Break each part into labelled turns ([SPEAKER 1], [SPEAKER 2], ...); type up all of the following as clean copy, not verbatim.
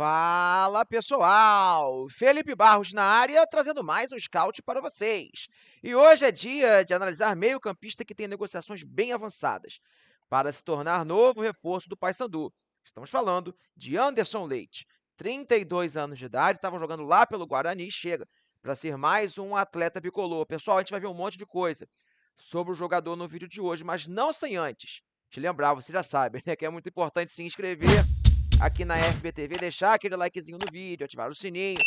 [SPEAKER 1] Fala pessoal, Felipe Barros na área, trazendo mais um scout para vocês. E hoje é dia de analisar meio-campista que tem negociações bem avançadas para se tornar novo reforço do Paysandu. Estamos falando de Anderson Leite, 32 anos de idade, estava jogando lá pelo Guarani e chega para ser mais um atleta bicolor. Pessoal, a gente vai ver um monte de coisa sobre o jogador no vídeo de hoje, mas não sem antes te lembrar, você já sabe, né, que é muito importante se inscrever aqui na FBTV, deixar aquele likezinho no vídeo, ativar o sininho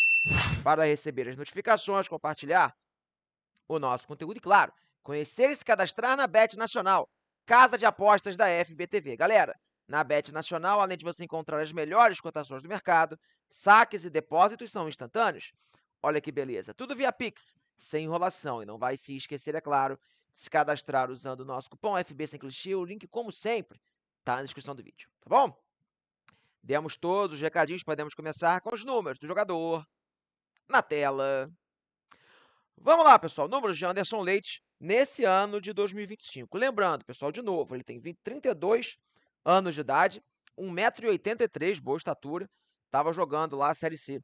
[SPEAKER 1] para receber as notificações, compartilhar o nosso conteúdo e, claro, conhecer e se cadastrar na Bet Nacional, casa de apostas da FBTV. Galera, na Bet Nacional, além de você encontrar as melhores cotações do mercado, saques e depósitos são instantâneos. Olha que beleza, tudo via Pix, sem enrolação. E não vai se esquecer, é claro, de se cadastrar usando o nosso cupom FB Sem Clichê. O link, como sempre, está na descrição do vídeo, tá bom? Demos todos os recadinhos, podemos começar com os números do jogador na tela. Vamos lá, pessoal, números de Anderson Leite nesse ano de 2025. Lembrando, pessoal, de novo, ele tem 32 anos de idade, 1,83 m, boa estatura, estava jogando lá a Série C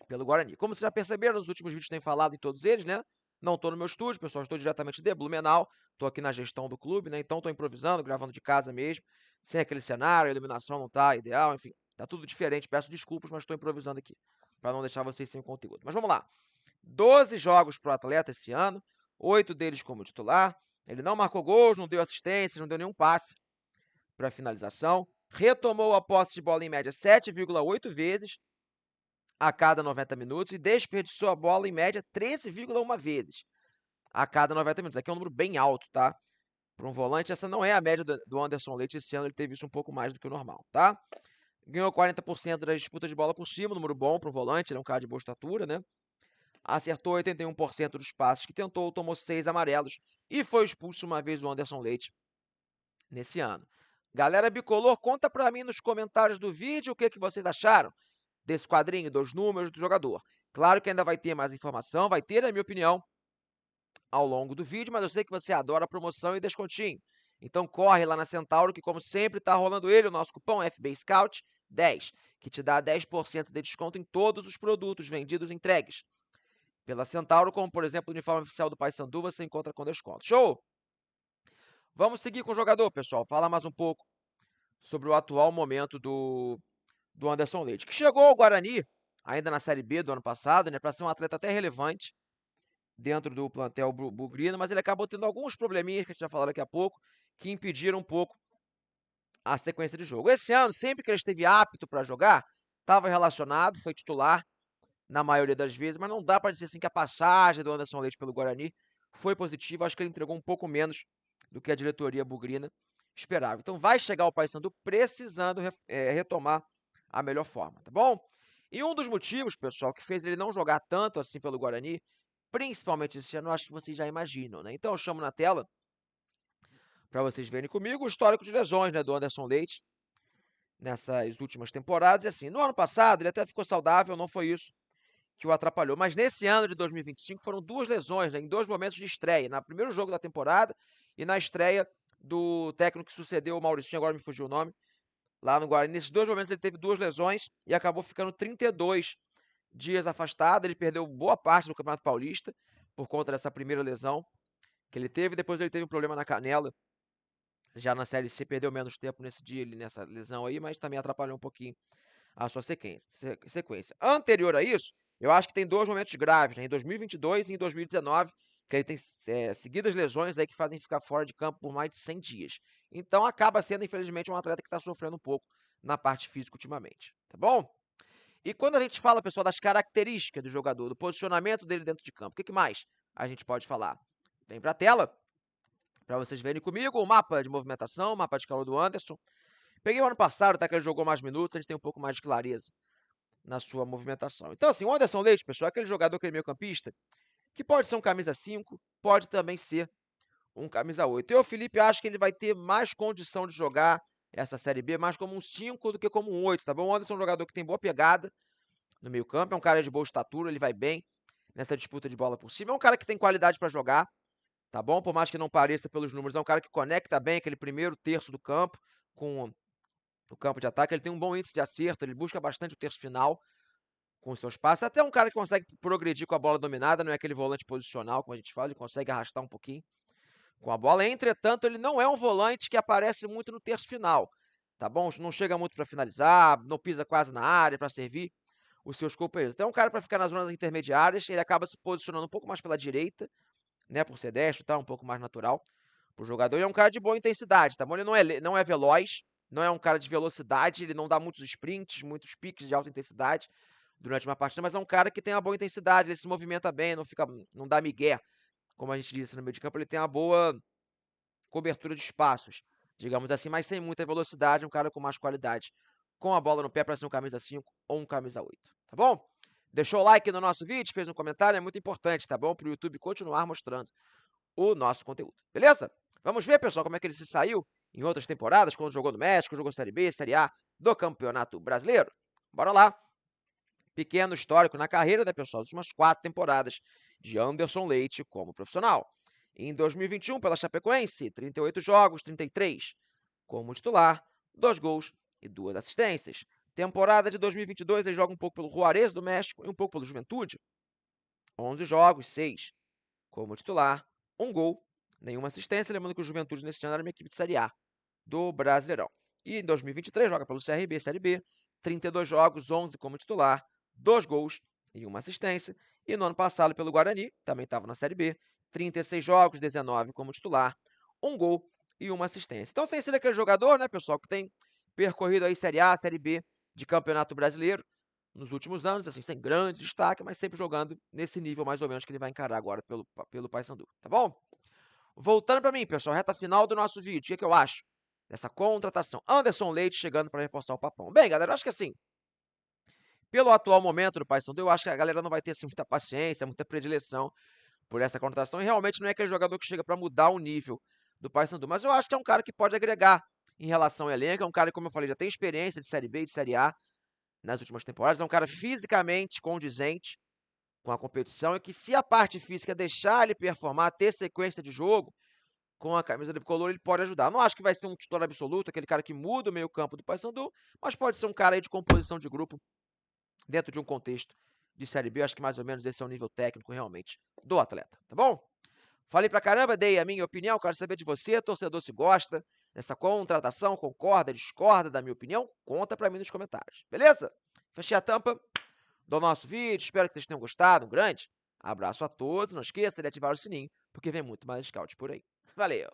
[SPEAKER 1] pelo Guarani. Como vocês já perceberam, nos últimos vídeos tem falado em todos eles, né? Não estou no meu estúdio, pessoal, estou diretamente de Blumenau, estou aqui na gestão do clube, né? Então estou improvisando, gravando de casa mesmo, sem aquele cenário, a iluminação não está ideal, enfim, está tudo diferente. Peço desculpas, mas estou improvisando aqui, para não deixar vocês sem conteúdo. Mas vamos lá. 12 jogos para o atleta esse ano, 8 deles como titular. Ele não marcou gols, não deu assistências, não deu nenhum passe para finalização. Retomou a posse de bola em média 7,8 vezes a cada 90 minutos e desperdiçou a bola em média 13,1 vezes a cada 90 minutos. Aqui é um número bem alto, tá? Para um volante, essa não é a média do Anderson Leite. Esse ano ele teve isso um pouco mais do que o normal, tá? Ganhou 40% das disputas de bola por cima, número bom para um volante, ele é um cara de boa estatura, né? Acertou 81% dos passes que tentou, tomou 6 amarelos e foi expulso uma vez o Anderson Leite nesse ano. Galera bicolor, conta para mim nos comentários do vídeo o que vocês acharam desse quadrinho, dos números do jogador. Claro que ainda vai ter mais informação, vai ter, na minha opinião, ao longo do vídeo, mas eu sei que você adora promoção e descontinho. Então corre lá na Centauro, que como sempre está rolando ele, o nosso cupom FB Scout 10, que te dá 10% de desconto em todos os produtos vendidos e entregues pela Centauro, como por exemplo o uniforme oficial do Paysandu, você encontra com desconto. Show? Vamos seguir com o jogador, pessoal. Fala mais um pouco sobre o atual momento do Anderson Leite, que chegou ao Guarani ainda na Série B do ano passado, né, para ser um atleta até relevante dentro do plantel bugrino, mas ele acabou tendo alguns probleminhas, que a gente vai falar daqui a pouco, que impediram um pouco a sequência de jogo. Esse ano, sempre que ele esteve apto para jogar, estava relacionado, foi titular na maioria das vezes, mas não dá para dizer assim que a passagem do Anderson Leite pelo Guarani foi positiva. Acho que ele entregou um pouco menos do que a diretoria bugrina esperava. Então vai chegar o Paysandu precisando retomar a melhor forma, tá bom? E um dos motivos, pessoal, que fez ele não jogar tanto assim pelo Guarani, principalmente esse ano, acho que vocês já imaginam, né? Então eu chamo na tela para vocês verem comigo o histórico de lesões, né, do Anderson Leite nessas últimas temporadas. E assim, no ano passado ele até ficou saudável, não foi isso que o atrapalhou. Mas nesse ano de 2025 foram duas lesões, né, em dois momentos de estreia. No primeiro jogo da temporada e na estreia do técnico que sucedeu o Mauricinho, agora me fugiu o nome, lá no Guarani. Nesses dois momentos ele teve duas lesões e acabou ficando 32 dias afastado. Ele perdeu boa parte do Campeonato Paulista por conta dessa primeira lesão que ele teve. Depois ele teve um problema na canela. Já na Série C perdeu menos tempo nesse dia, nessa lesão aí, mas também atrapalhou um pouquinho a sua sequência. Anterior a isso, eu acho que tem dois momentos graves, né? Em 2022 e em 2019, que ele tem seguidas lesões aí que fazem ficar fora de campo por mais de 100 dias. Então acaba sendo, infelizmente, um atleta que está sofrendo um pouco na parte física ultimamente, tá bom? E quando a gente fala, pessoal, das características do jogador, do posicionamento dele dentro de campo, o que mais a gente pode falar? Vem para a tela, para vocês verem comigo, o mapa de movimentação, o mapa de calor do Anderson. Peguei o ano passado, tá, que ele jogou mais minutos, a gente tem um pouco mais de clareza na sua movimentação. Então, assim, o Anderson Leite, pessoal, é aquele jogador, aquele meio-campista, que pode ser um camisa 5, pode também ser um camisa 8. Eu, Felipe, acho que ele vai ter mais condição de jogar essa Série B mais como um 5 do que como um 8, tá bom? O Anderson é um jogador que tem boa pegada no meio-campo, é um cara de boa estatura, ele vai bem nessa disputa de bola por cima, é um cara que tem qualidade para jogar, tá bom? Por mais que não pareça pelos números, é um cara que conecta bem aquele primeiro terço do campo com no campo de ataque, ele tem um bom índice de acerto, ele busca bastante o terço final com seus passes. Até um cara que consegue progredir com a bola dominada, não é aquele volante posicional, como a gente fala, ele consegue arrastar um pouquinho com a bola. Entretanto, ele não é um volante que aparece muito no terço final, tá bom? Não chega muito para finalizar, não pisa quase na área para servir os seus companheiros. Então, é um cara para ficar nas zonas intermediárias, ele acaba se posicionando um pouco mais pela direita, né, por ser destro, tá? Um pouco mais natural pro jogador. Ele é um cara de boa intensidade, tá bom? Ele não é veloz, não é um cara de velocidade, ele não dá muitos sprints, muitos piques de alta intensidade durante uma partida, mas é um cara que tem uma boa intensidade, ele se movimenta bem, não dá migué, como a gente disse no meio de campo, ele tem uma boa cobertura de espaços, digamos assim, mas sem muita velocidade, um cara com mais qualidade, com a bola no pé para ser um camisa 5 ou um camisa 8, tá bom? Deixou o like no nosso vídeo, fez um comentário, é muito importante, tá bom? Para o YouTube continuar mostrando o nosso conteúdo, beleza? Vamos ver, pessoal, como é que ele se saiu em outras temporadas, quando jogou no México, jogou Série B, Série A do Campeonato Brasileiro? Bora lá! Pequeno histórico na carreira, né, pessoal? As últimas 4 temporadas de Anderson Leite como profissional. Em 2021, pela Chapecoense, 38 jogos, 33 como titular, 2 gols e 2 assistências. Temporada de 2022, ele joga um pouco pelo Juárez do México e um pouco pelo Juventude. 11 jogos, 6 como titular, 1 gol, nenhuma assistência. Lembrando que o Juventude nesse ano era uma equipe de Série A do Brasileirão. E em 2023 joga pelo CRB, Série B, 32 jogos, 11 como titular, 2 gols e 1 assistência. E no ano passado pelo Guarani, também estava na Série B, 36 jogos, 19 como titular, 1 gol e 1 assistência. Então tem sido aquele jogador, né, pessoal, que tem percorrido aí Série A, Série B de Campeonato Brasileiro nos últimos anos, assim, sem grande destaque, mas sempre jogando nesse nível mais ou menos que ele vai encarar agora pelo Paysandu, tá bom? Voltando para mim, pessoal, reta final do nosso vídeo, o que eu acho dessa contratação? Anderson Leite chegando para reforçar o Papão. Bem, galera, eu acho que assim, pelo atual momento do Paysandu, eu acho que a galera não vai ter assim, muita paciência, muita predileção por essa contratação, e realmente não é aquele jogador que chega para mudar o nível do Paysandu, mas eu acho que é um cara que pode agregar em relação ao elenco, é um cara, como eu falei, já tem experiência de Série B e de Série A nas últimas temporadas, é um cara fisicamente condizente com a competição, e que se a parte física deixar ele performar, ter sequência de jogo, com a camisa do Bicolor, ele pode ajudar. Não acho que vai ser um titular absoluto, aquele cara que muda o meio campo do Paysandu, mas pode ser um cara aí de composição de grupo dentro de um contexto de Série B. Eu acho que mais ou menos esse é o nível técnico realmente do atleta, tá bom? Falei pra caramba, dei a minha opinião, quero saber de você, torcedor, se gosta dessa contratação, concorda, discorda da minha opinião, conta pra mim nos comentários, beleza? Fechei a tampa do nosso vídeo, espero que vocês tenham gostado, um grande abraço a todos, não esqueça de ativar o sininho, porque vem muito mais scout por aí. Valeu!